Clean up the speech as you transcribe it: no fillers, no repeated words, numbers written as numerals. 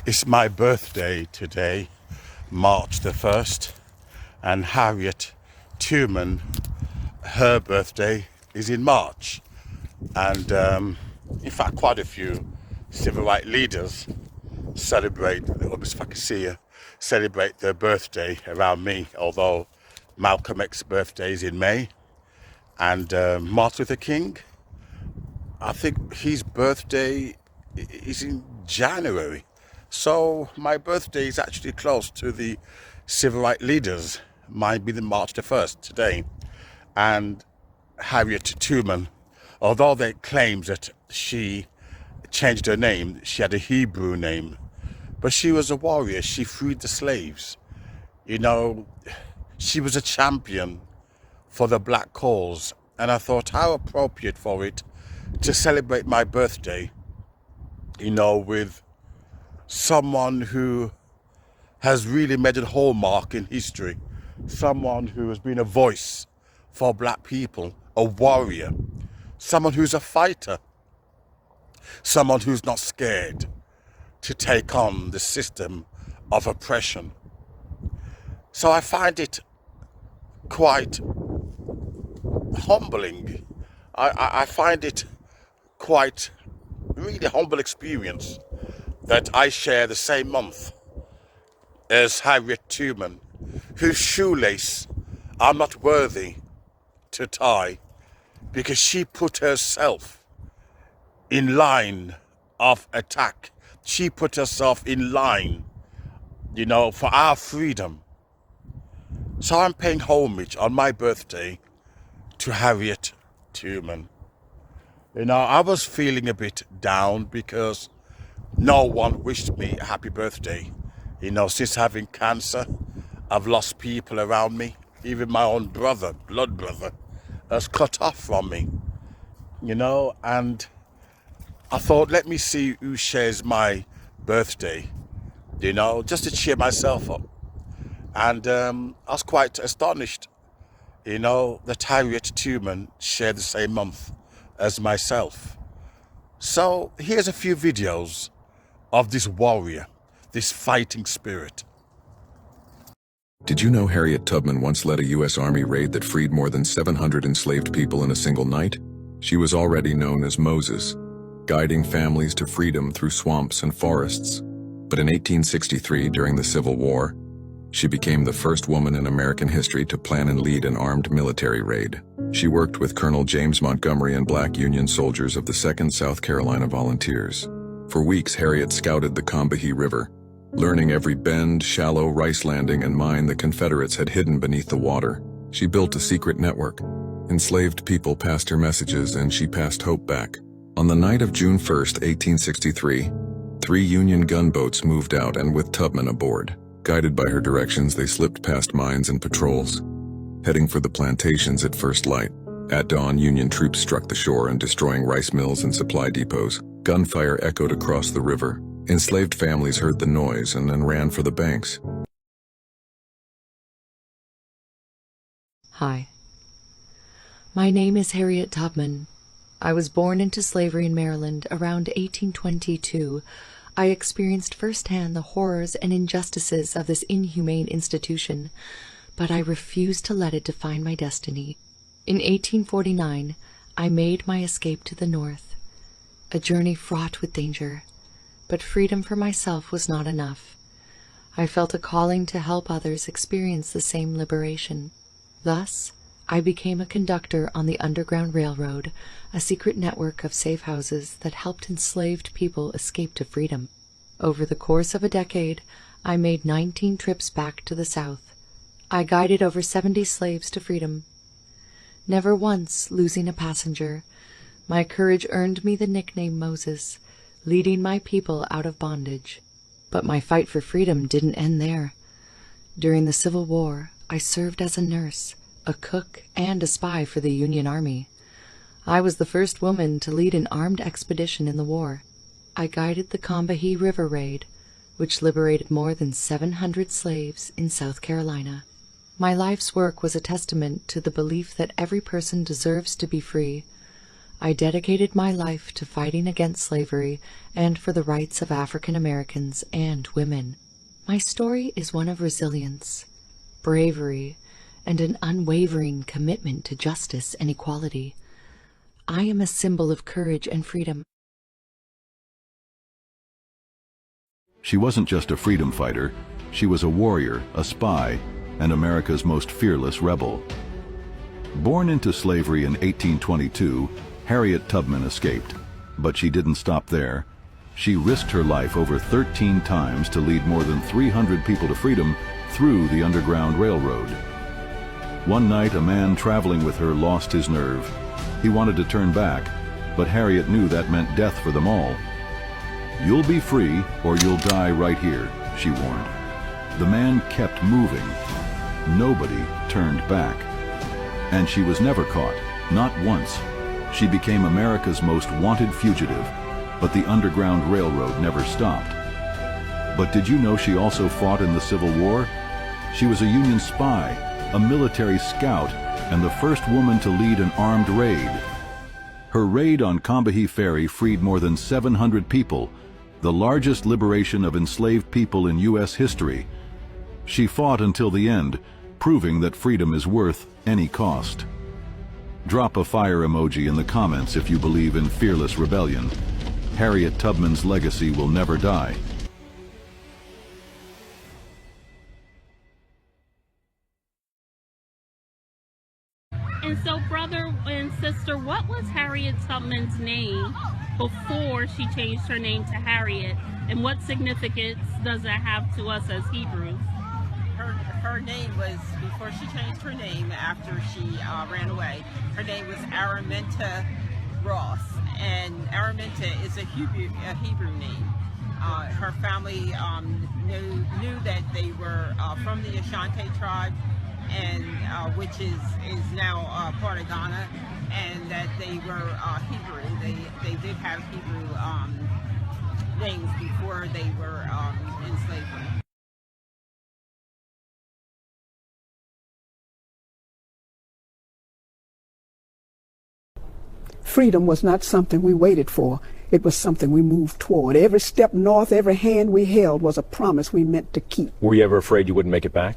It's my birthday today, March the 1st, and Harriet Tubman, her birthday is in March. And in fact, quite a few civil rights leaders celebrate, if I can see you, celebrate their birthday around me, although Malcolm X's birthday is in May, and Martin Luther King, I think his birthday is in January. So my birthday is actually close to the civil rights leaders. Mine be the March the 1st today. And Harriet Tubman, although they claims that she changed her name, she had a Hebrew name, but she was a warrior. She freed the slaves. You know, she was a champion for the black cause. And I thought, how appropriate for it to celebrate my birthday, you know, with someone who has really made a hallmark in history, someone who has been a voice for black people, a warrior, someone who's a fighter, someone who's not scared to take on the system of oppression. So I find it quite humbling. I find it quite really humble experience that I share the same month as Harriet Tubman, whose shoelace I'm not worthy to tie, because she put herself in line of attack. She put herself in line, you know, for our freedom. So I'm paying homage on my birthday to Harriet Tubman. You know, I was feeling a bit down because no one wished me a happy birthday. You know, since having cancer, I've lost people around me. Even my own brother, blood brother, has cut off from me. You know, and I thought, let me see who shares my birthday, you know, just to cheer myself up. And I was quite astonished, you know, that Harriet Tubman shared the same month as myself. So here's a few videos of this warrior, this fighting spirit. Did you know Harriet Tubman once led a U.S. Army raid that freed more than 700 enslaved people in a single night? She was already known as Moses, guiding families to freedom through swamps and forests. But in 1863, during the Civil War, she became the first woman in American history to plan and lead an armed military raid. She worked with Colonel James Montgomery and black Union soldiers of the 2nd South Carolina Volunteers. For weeks, Harriet scouted the Combahee River, learning every bend, shallow, rice landing, and mine the Confederates had hidden beneath the water. She built a secret network. Enslaved people passed her messages, and she passed hope back. On the night of June 1st, 1863, 3 Union gunboats moved out, and with Tubman aboard. Guided by her directions, they slipped past mines and patrols, heading for the plantations at first light. At dawn, Union troops struck the shore and destroying rice mills and supply depots. Gunfire echoed across the river. Enslaved families heard the noise and then ran for the banks. Hi. My name is Harriet Tubman. I was born into slavery in Maryland around 1822. I experienced firsthand the horrors and injustices of this inhumane institution, but I refused to let it define my destiny. In 1849, I made my escape to the North, a journey fraught with danger, but freedom for myself was not enough. I felt a calling to help others experience the same liberation. Thus, I became a conductor on the Underground Railroad, a secret network of safe houses that helped enslaved people escape to freedom. Over the course of a decade, I made 19 trips back to the South. I guided over 70 slaves to freedom, never once losing a passenger. My courage earned me the nickname Moses, leading my people out of bondage. But my fight for freedom didn't end there. During the Civil War, I served as a nurse, a cook, and a spy for the Union Army. I was the first woman to lead an armed expedition in the war. I guided the Combahee River Raid, which liberated more than 700 slaves in South Carolina. My life's work was a testament to the belief that every person deserves to be free. I dedicated my life to fighting against slavery and for the rights of African Americans and women. My story is one of resilience, bravery, and an unwavering commitment to justice and equality. I am a symbol of courage and freedom. She wasn't just a freedom fighter, she was a warrior, a spy, and America's most fearless rebel. Born into slavery in 1822, Harriet Tubman escaped, but she didn't stop there. She risked her life over 13 times to lead more than 300 people to freedom through the Underground Railroad. One night, a man traveling with her lost his nerve. He wanted to turn back, but Harriet knew that meant death for them all. "You'll be free, or you'll die right here," she warned. The man kept moving. Nobody turned back. And she was never caught, not once. She became America's most wanted fugitive, but the Underground Railroad never stopped. But did you know she also fought in the Civil War? She was a Union spy, a military scout, and the first woman to lead an armed raid. Her raid on Combahee Ferry freed more than 700 people, the largest liberation of enslaved people in U.S. history. She fought until the end, proving that freedom is worth any cost. Drop a fire emoji in the comments if you believe in fearless rebellion. Harriet Tubman's legacy will never die. And so, brother and sister, what was Harriet Tubman's name before she changed her name to Harriet? And what significance does that have to us as Hebrews? Her name was, before she changed her name after she ran away, her name was Araminta Ross. And Araminta is a Hebrew name. Her family knew that they were from the Ashanti tribe, and which is now part of Ghana, and that they were Hebrew. They did have Hebrew names before they were in slavery. Freedom was not something we waited for. It was something we moved toward. Every step north, every hand we held was a promise we meant to keep. Were you ever afraid you wouldn't make it back?